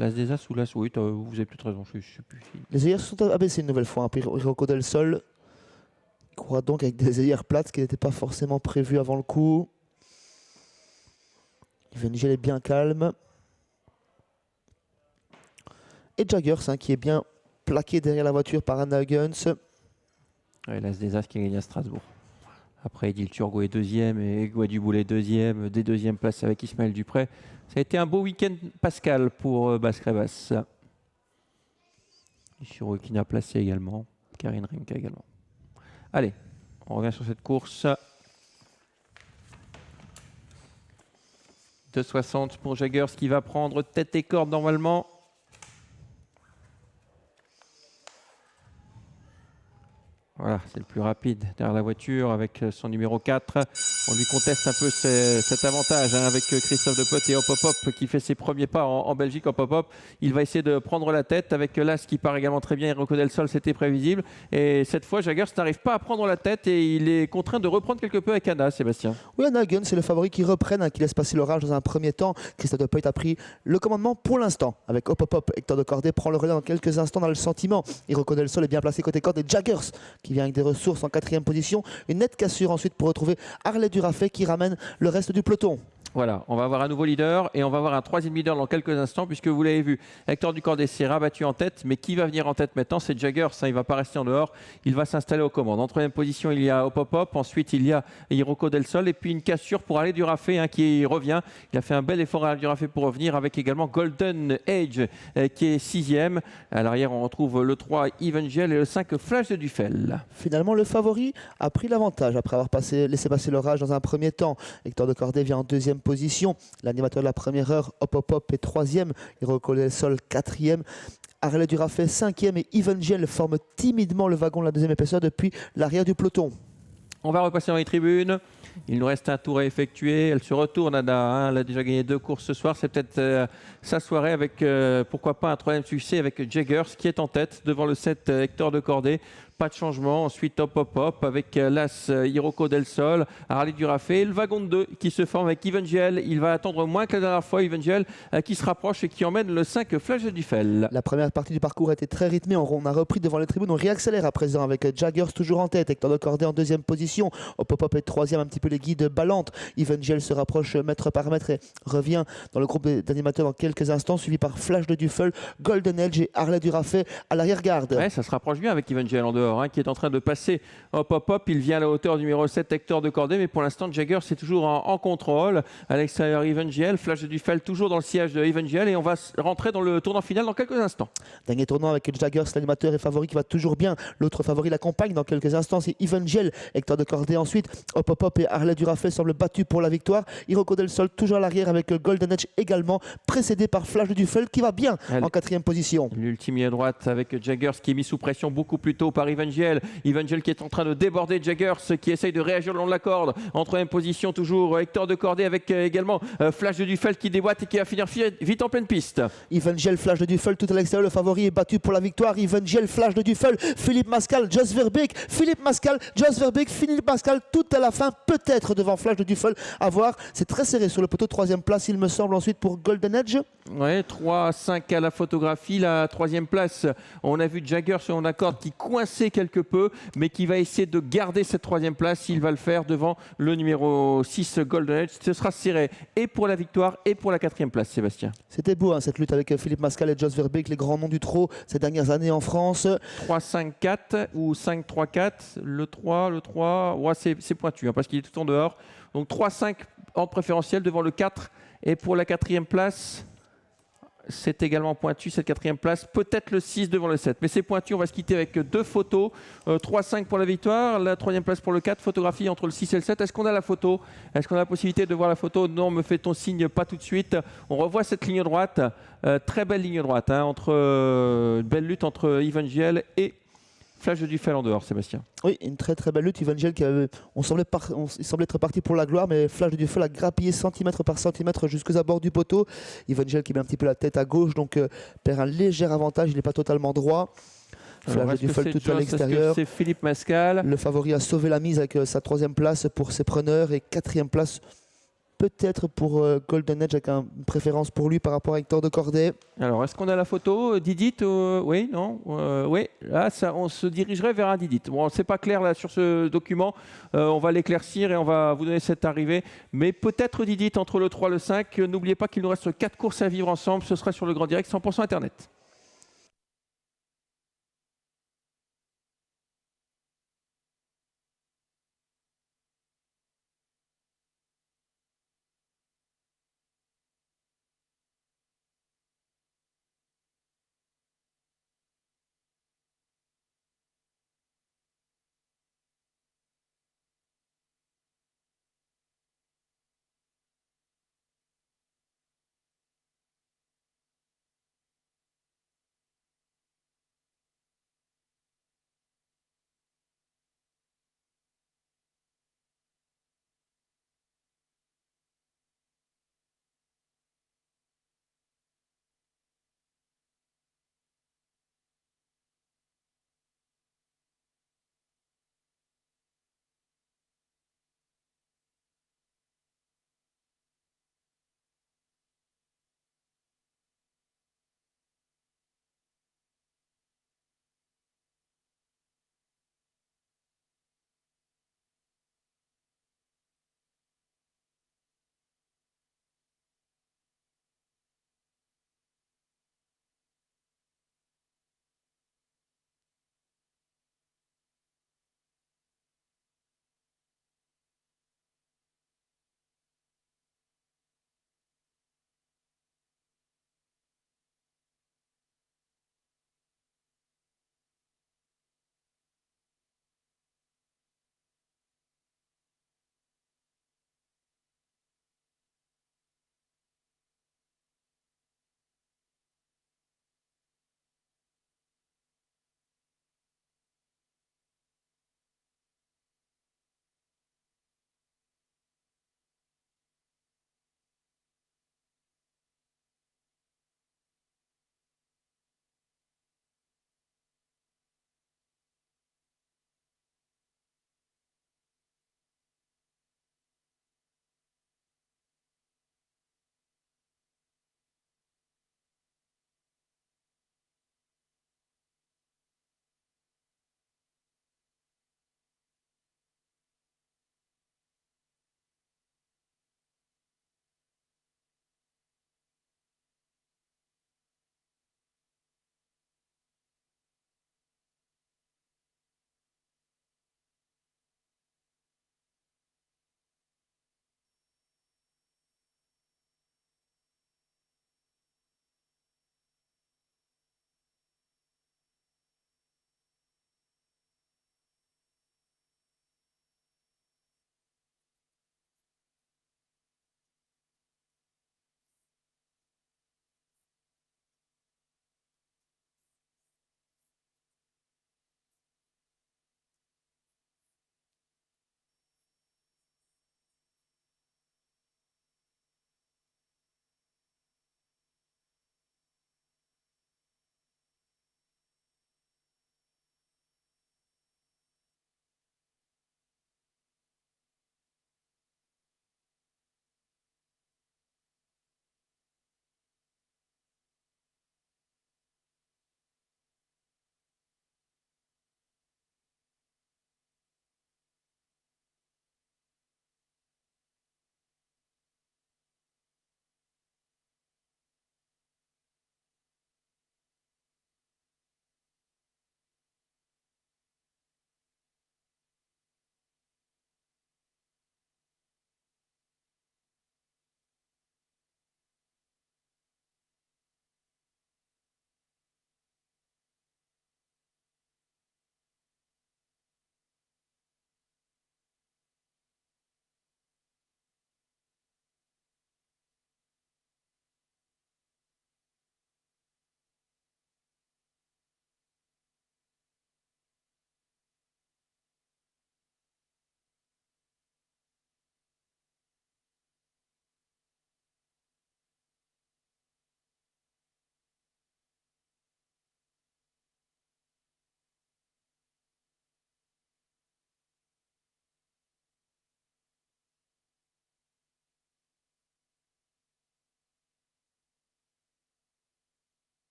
L'As des As ou l'As? Oui, vous avez peut-être raison, je ne sais plus. Les œillères se sont abaissées une nouvelle fois. Hiroko Del Sol court donc avec des œillères plates qui n'étaient pas forcément prévues avant le coup. Evangel est bien calme. Et Jaggers qui est bien plaqué derrière la voiture par Anna Huggins. Ouais, l'As des As qui gagne à Strasbourg. Après, Edil Turgot est deuxième et Guaduboul est deuxième. Des deuxièmes places avec Ismaël Dupré. Ça a été un beau week-end Pascal pour Basse-Crébas. Shirokina placé également. Karine Rimka également. Allez, on revient sur cette course. 2,60 pour Jaggers qui va prendre tête et corde normalement. Voilà, c'est le plus rapide derrière la voiture avec son numéro 4. On lui conteste un peu cet avantage avec Christophe Depote et Hop Hop Hop qui fait ses premiers pas en Belgique. Hop Hop Hop, il va essayer de prendre la tête avec l'As qui part également très bien. Hiroko Del Sol, c'était prévisible. Et cette fois, Jaggers n'arrive pas à prendre la tête et il est contraint de reprendre quelque peu avec Anna, Sébastien. Oui, Anna Huggins, c'est le favori qui reprenne, qui laisse passer l'orage dans un premier temps. Christophe Depote a pris le commandement pour l'instant avec Hop Hop Hop. Hector de Cordé prend le relais dans quelques instants dans le sentiment. Hiroko Del Sol est bien placé côté corde et Jaggers qui vient avec des ressources en 4e position. Une nette cassure ensuite pour retrouver Harley Durafay qui ramène le reste du peloton. Voilà, on va avoir un nouveau leader et on va avoir un 3e leader dans quelques instants puisque vous l'avez vu, Hector Ducordet s'est rabattu en tête, mais qui va venir en tête maintenant? C'est Jaggers, il ne va pas rester en dehors, il va s'installer aux commandes. En 3e position, il y a Hop Hop Hop, ensuite il y a Hiroko Del Sol et puis une cassure pour Harley Durafay qui revient. Il a fait un bel effort à Harley Durafay pour revenir avec également Golden Age qui est 6e. À l'arrière, on retrouve le 3 Evangel et le 5 Flash de Duffel. Finalement, le favori a pris l'avantage après avoir laissé passer l'orage dans un premier temps. Hector de Cordé vient en 2e position. L'animateur de la première heure, Hop Hop Hop, est 3e. Hiroko Del Sol, 4e. Harley Durafay, 5e. Et Evangel forme timidement le wagon de la 2e épaisseur depuis l'arrière du peloton. On va repasser dans les tribunes. Il nous reste un tour à effectuer. Elle se retourne, Anna. Elle a déjà gagné 2 courses ce soir. C'est peut-être sa soirée avec, pourquoi pas, un 3e succès avec Jaggers qui est en tête devant le 7 Hector de Cordé. Pas de changement. Ensuite, Hop Hop Hop avec l'As Hiroko Del Sol, Harley Durafay. Le wagon de 2 qui se forme avec Evangel. Il va attendre moins que la dernière fois. Evangel qui se rapproche et qui emmène le 5 Flash de Duffel. La première partie du parcours a été très rythmée. On a repris devant les tribunes. On réaccélère à présent avec Jaggers toujours en tête. Hector de Cordé en 2e position. Hop Hop Hop est 3e. Un petit peu les guides ballantes. Evangel se rapproche mètre par mètre et revient dans le groupe d'animateurs dans quelques instants, suivi par Flash de Duffel, Golden Edge et Harley Durafay à l'arrière-garde. Ouais, ça se rapproche bien avec Evangel en dehors, qui est en train de passer Hop Hop Hop. Il vient à la hauteur du numéro 7 Hector de Cordé, mais pour l'instant Jaggers c'est toujours en contrôle. À l'extérieur Evangel, Flash de Duffel toujours dans le sillage de Evangel et on va rentrer dans le tournant final dans quelques instants. Dernier tournant avec Jaggers, l'animateur et favori qui va toujours bien. L'autre favori l'accompagne dans quelques instants, c'est Evangel. Hector de Cordé ensuite. Hop Hop Hop et Harley Durafay semblent battus pour la victoire. Hiroko Del Sol toujours à l'arrière avec Golden Edge également, précédé par Flash de Duffel qui va bien en 4e position. L'ultime ligne droite avec Jaggers qui est mis sous pression beaucoup plus tôt par Evangel. Evangel qui est en train de déborder Jaggers qui essaye de réagir le long de la corde. En 3e position toujours Hector de Cordé avec également Flash de Duffel qui déboîte et qui va finir vite en pleine piste. Evangel, Flash de Duffel tout à l'extérieur. Le favori est battu pour la victoire. Evangel, Flash de Duffel, Philippe Mascal, Jos Verbeek, Philippe Mascal, Jos Verbeek, Philippe Mascal tout à la fin peut-être devant Flash de Duffel. À voir, c'est très serré sur le poteau. 3e place il me semble ensuite pour Golden Edge. Ouais, 3-5 à la photographie. La 3e place, on a vu Jaggers sur la corde qui coinçait quelque peu, mais qui va essayer de garder cette 3e place. Il va le faire devant le numéro 6 Golden Edge. Ce sera serré et pour la victoire et pour la 4e place, Sébastien. C'était beau cette lutte avec Philippe Mascal et Jos Verbeek, les grands noms du trot ces dernières années en France. 3-5-4 ou 5-3-4. Le 3, ouais, c'est pointu parce qu'il est tout en dehors. Donc 3-5 en préférentiel devant le 4. Et pour la 4e place, c'est également pointu cette 4e place. Peut-être le 6 devant le 7. Mais c'est pointu, on va se quitter avec 2 photos. 3-5 pour la victoire. La 3e place pour le 4. Photographie entre le 6 et le 7. Est-ce qu'on a la photo? Est-ce qu'on a la possibilité de voir la photo? Non, me fait ton signe pas tout de suite. On revoit cette ligne droite. Très belle ligne droite. Une belle lutte entre Evangel et Flash de Duffel en dehors, Sébastien. Oui, une très très belle lutte. Evangel il semblait être parti pour la gloire, mais Flash de Duffel a grappillé centimètre par centimètre jusqu'aux abords du poteau. Evangel qui met un petit peu la tête à gauche, donc perd un léger avantage. Il n'est pas totalement droit. Flash de Duffel tout à l'extérieur. C'est Philippe Mascal. Le favori a sauvé la mise avec sa 3e place pour ses preneurs et 4e place peut-être pour Golden Edge avec une préférence pour lui par rapport à Hector de Corday. Alors, est-ce qu'on a la photo Didit oui, non oui, là, on se dirigerait vers un Didit. Bon, c'est pas clair là sur ce document. On va l'éclaircir et on va vous donner cette arrivée. Mais peut-être Didit entre le 3 et le 5. N'oubliez pas qu'il nous reste 4 courses à vivre ensemble. Ce sera sur le Grand Direct 100% Internet.